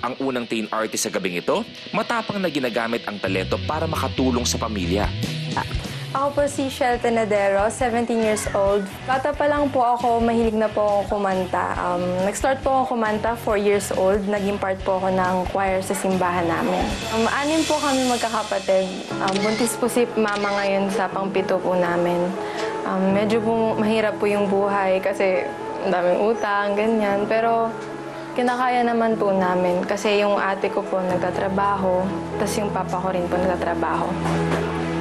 Ang unang teen artist sa gabing ito, matapang na ginagamit ang talento para makatulong sa pamilya. Ako po si Shel Tenedero, 17 years old. Bata pa lang po ako, mahilig na po ako kumanta. Nag-start po ako kumanta 4 years old. Naging part po ako ng choir sa simbahan namin. Anim po kami magkakapatid. Buntis po si mama ngayon sa pangpito po namin. Medyo po mahirap po yung buhay kasi ang daming utang, ganyan. Pero kinakaya naman po namin kasi yung ate ko po nagtatrabaho, tapos yung papa ko rin po nagtatrabaho.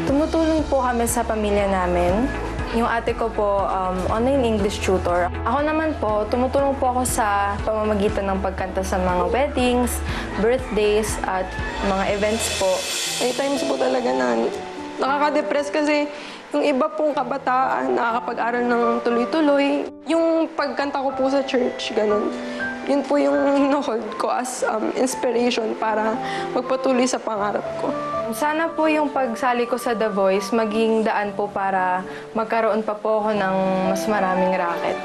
Tumutulong po kami sa pamilya namin. Yung ate ko po, online English tutor. Ako naman po, tumutulong po ako sa pamamagitan ng pagkanta sa mga weddings, birthdays, at mga events po. May times po talaga na nakaka-depress kasi yung iba pong kabataan nakakapag-aral ng tuloy-tuloy. Yung pagkanta ko po sa church, ganun. Yun po yung hinohold ko as inspiration para magpatuloy sa pangarap ko. Sana po yung pagsali ko sa The Voice maging daan po para magkaroon pa po ako ng mas maraming racket.